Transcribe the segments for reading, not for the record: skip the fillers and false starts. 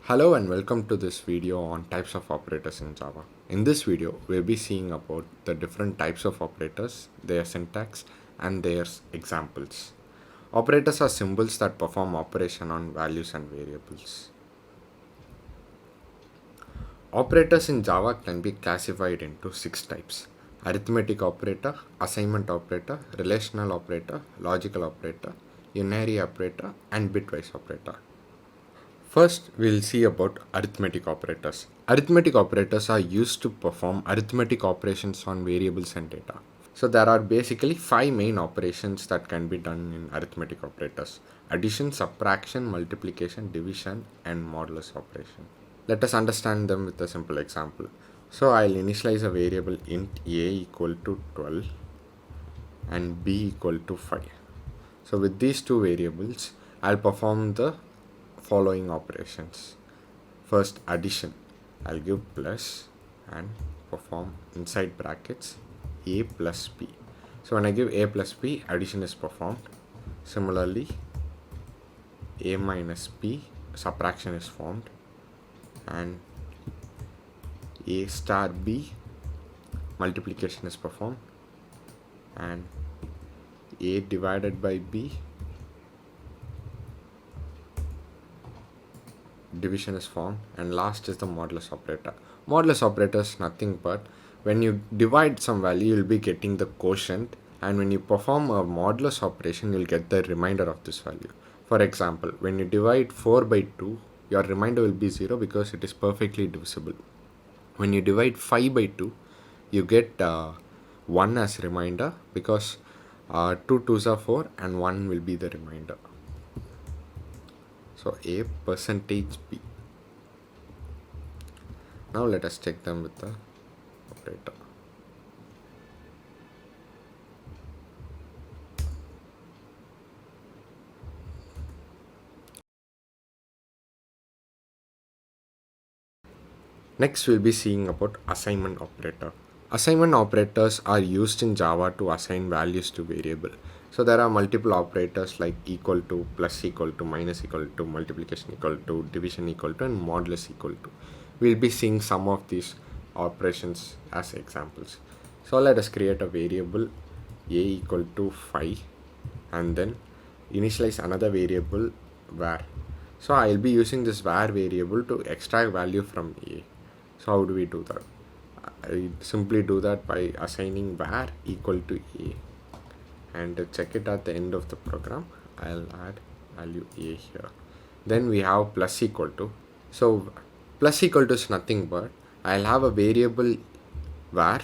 Hello and welcome to this video on types of operators in Java. In this video, we'll be seeing about the different types of operators, their syntax, and their examples. Operators are symbols that perform operation on values and variables. Operators in Java can be classified into 6 types: arithmetic operator, assignment operator, relational operator, logical operator, unary operator, and bitwise operator. First, we'll see about arithmetic operators. Arithmetic operators are used to perform arithmetic operations on variables and data. So there are basically 5 main operations that can be done in arithmetic operators: addition, subtraction, multiplication, division, and modulus operation. Let us understand them with a simple example. So I'll initialize a variable int a equal to 12 and b equal to 5. So with these two variables, I'll perform the following operations. First, addition. I'll give plus and perform inside brackets a plus b. So when I give a plus b, addition is performed. Similarly, a minus b, subtraction is formed, and a star b, multiplication is performed, and a divided by b, division is formed, and last is the modulus operator. Modulus operator is nothing but when you divide some value, you'll be getting the quotient, and when you perform a modulus operation, you'll get the remainder of this value. For example, when you divide 4 by 2, your remainder will be 0 because it is perfectly divisible. When you divide 5 by 2, you get 1 as remainder because 2 2s are 4 and 1 will be the remainder. So a percentage b. Now let us check them with the operator. Next we'll be seeing about assignment operator. Assignment operators are used in Java to assign values to variable. So there are multiple operators like equal to, plus equal to, minus equal to, multiplication equal to, division equal to, and modulus equal to. We'll be seeing some of these operations as examples. So let us create a variable a equal to 5 and then initialize another variable var. So I'll be using this var variable to extract value from a. So how do we do that? I simply do that by assigning var equal to a, and to check it at the end of the program, I'll add value a here. Then we have plus equal to. So plus equal to is nothing but I'll have a variable var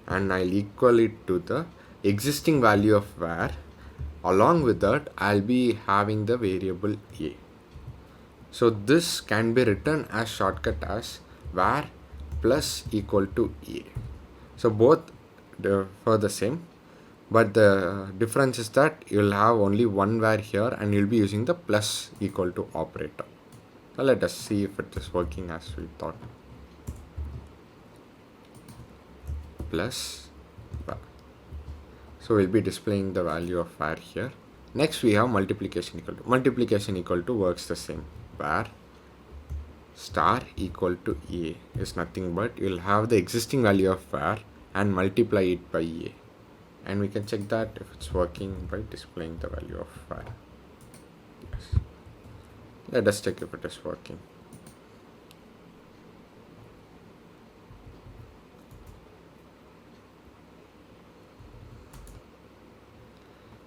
and I'll equal it to the existing value of var. Along with that, I'll be having the variable a. So this can be written as shortcut as var plus equal to a. So both for the same, but the difference is that you'll have only one var here and you'll be using the plus equal to operator. So let us see if it is working as we thought. Plus var. So we'll be displaying the value of var here. Next we have multiplication equal to. Multiplication equal to works the same. Var star equal to a is nothing but you'll have the existing value of var and multiply it by a, and we can check that if it's working by displaying the value of var. Yes. Let us check if it is working.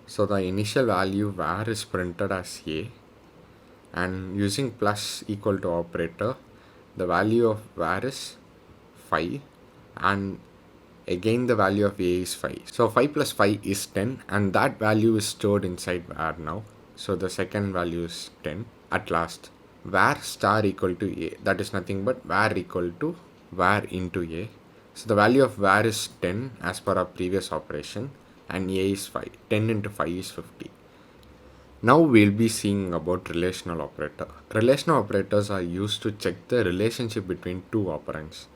So the initial value var is printed as a, and using plus equal to operator, the value of var is 5 and again the value of a is 5. So 5 plus 5 is 10 and that value is stored inside var now. So the second value is 10 at last. Var star equal to a, that is nothing but var equal to var into a. So the value of var is 10 as per our previous operation and a is 5. 10 into 5 is 50. Now we'll be seeing about relational operator. Relational operators are used to check the relationship between two operands.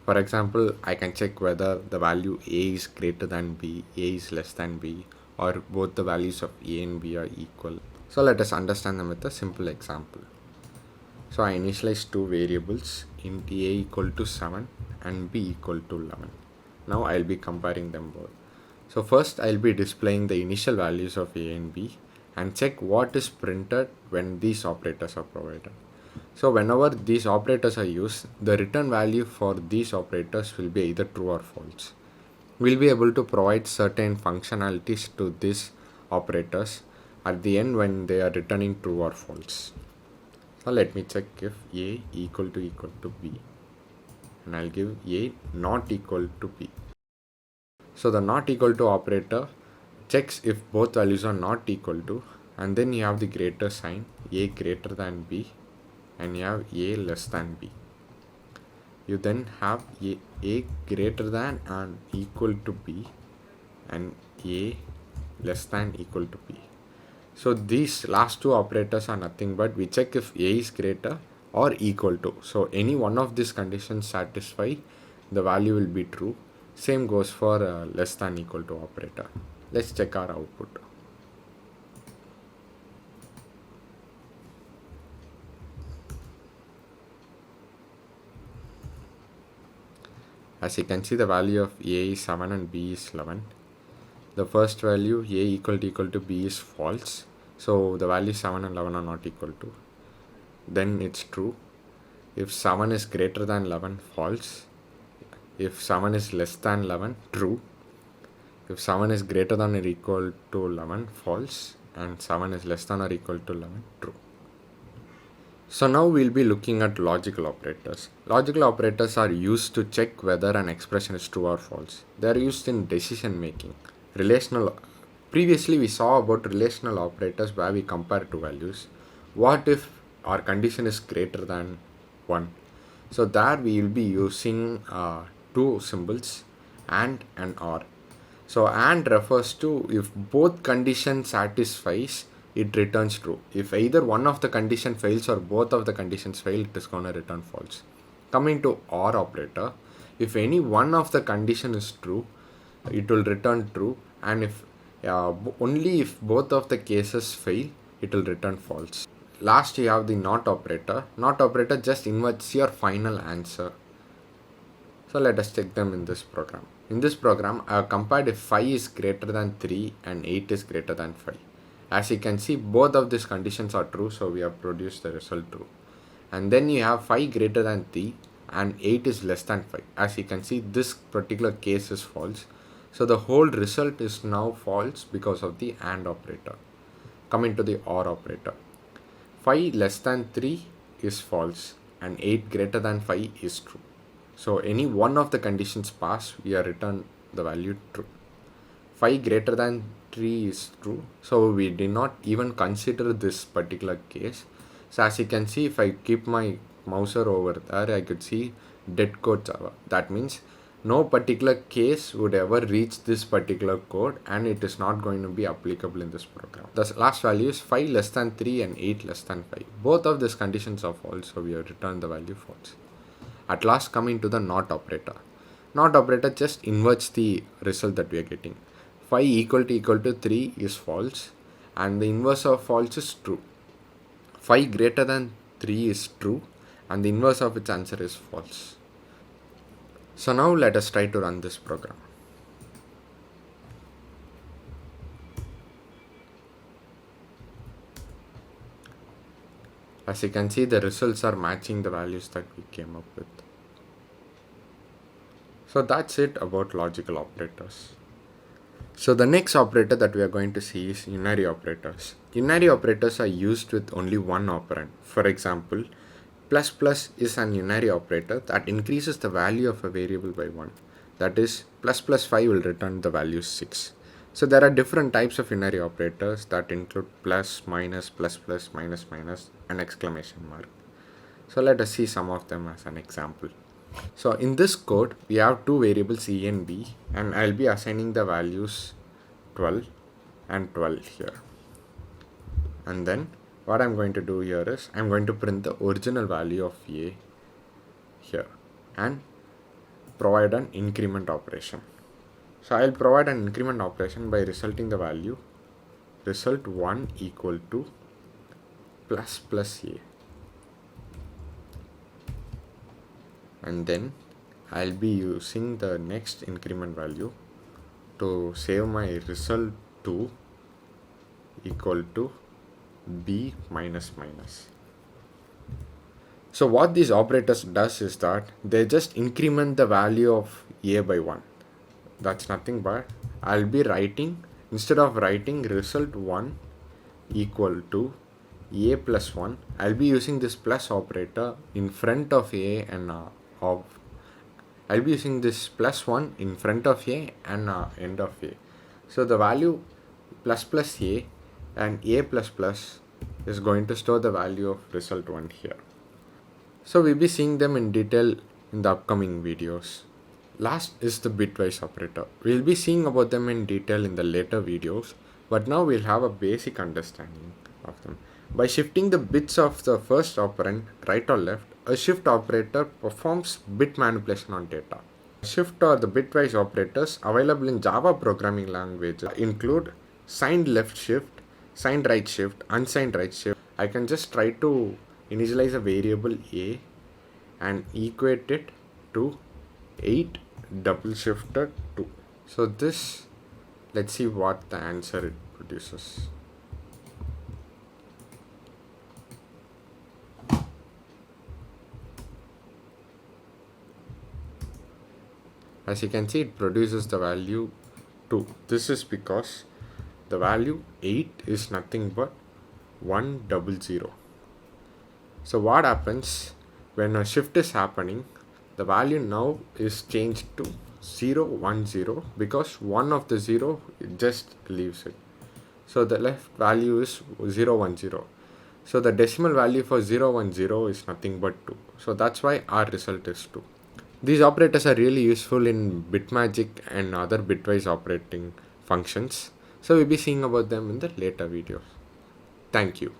For example, I can check whether the value a is greater than b, a is less than b, or both the values of a and b are equal. So let us understand them with a simple example. So I initialize two variables, int a equal to 7 and b equal to 11. Now I'll be comparing them both. So first I'll be displaying the initial values of a and b and check what is printed when these operators are provided. So whenever these operators are used, the return value for these operators will be either true or false. We'll be able to provide certain functionalities to these operators at the end when they are returning true or false. So let me check if a equal to b, and I'll give a not equal to b. So the not equal to operator checks if both values are not equal to, and then you have the greater sign, a greater than b, and you have a less than b. You then have a greater than and equal to b and a less than equal to b. So these last two operators are nothing but we check if a is greater or equal to. So any one of these conditions satisfy, the value will be true. Same goes for less than equal to operator. Let's check our output. As you can see, the value of a is 7 and b is 11. The first value a equal to b is false. So the value 7 and 11 are not equal to. Then it's true. If 7 is greater than 11, false. If 7 is less than 11, true. If 7 is greater than or equal to 11, false. And 7 is less than or equal to 11, true. So now we'll be looking at logical operators. Logical operators are used to check whether an expression is true or false. They are used in decision making. Previously we saw about relational operators where we compare two values. What if our condition is greater than 1? So there we will be using two symbols, and or. So and refers to if both conditions satisfies, it returns true. If either one of the condition fails or both of the conditions fail, it is going to return false. Coming to or operator, if any one of the condition is true, it will return true, and if only if both of the cases fail, it will return false. Last you have the not operator. Not operator just inverts your final answer. So let us check them in this program. In this program, I have compared if 5 is greater than 3 and 8 is greater than 5. As you can see, both of these conditions are true, so we have produced the result true. And then you have 5 greater than 3 and 8 is less than 5. As you can see, this particular case is false. So the whole result is now false because of the AND operator. Coming to the OR operator. 5 less than 3 is false and 8 greater than 5 is true. So any one of the conditions pass, we are return the value true. 5 greater than 3 is true, so we did not even consider this particular case. So as you can see, if I keep my mouser over there, I could see dead code Java. That means no particular case would ever reach this particular code, and it is not going to be applicable in this program. The last value is 5 less than 3 and 8 less than 5. Both of these conditions are false, so we have returned the value false. At last, coming to the not operator. Not operator just inverts the result that we are getting. 5 equal to 3 is false, and the inverse of false is true. 5 greater than 3 is true, and the inverse of its answer is false. So now let us try to run this program. As you can see, the results are matching the values that we came up with. So that's it about logical operators. So the next operator that we are going to see is unary operators. Unary operators are used with only one operand. For example, plus plus is an unary operator that increases the value of a variable by 1. That is, plus plus 5 will return the value 6. So there are different types of unary operators that include plus, minus, minus, minus, and exclamation mark. So let us see some of them as an example. So in this code, we have two variables a and b, and I'll be assigning the values 12 and 12 here. And then what I'm going to do here is I'm going to print the original value of a here and provide an increment operation. So I'll provide an increment operation by resulting the value result 1 equal to plus plus a. and then I'll be using the next increment value to save my result to equal to b minus minus. So what these operators does is that they just increment the value of a by 1. That's nothing but I'll be writing, instead of writing result 1 equal to a plus 1, I'll be using this plus operator in front of a and of I'll be using this plus 1 in front of a and end of a. So the value plus plus a and a plus plus is going to store the value of result 1 here. So we'll be seeing them in detail in the upcoming videos. Last is the bitwise operator. We'll be seeing about them in detail in the later videos, but now we'll have a basic understanding of them. By shifting the bits of the first operand right or left, a shift operator performs bit manipulation on data. Shift or the bitwise operators available in Java programming language include signed left shift, signed right shift, unsigned right shift. I can just try to initialize a variable a and equate it to 8 double shifted 2. So this, let's see what the answer it produces. As you can see, it produces the value 2. This is because the value 8 is nothing but 100. So what happens when a shift is happening, the value now is changed to 010 because one of the 0 just leaves it. So the left value is 010. So the decimal value for 010 is nothing but 2. So that's why our result is 2. These operators are really useful in bitmagic and other bitwise operating functions. So we'll be seeing about them in the later videos. Thank you.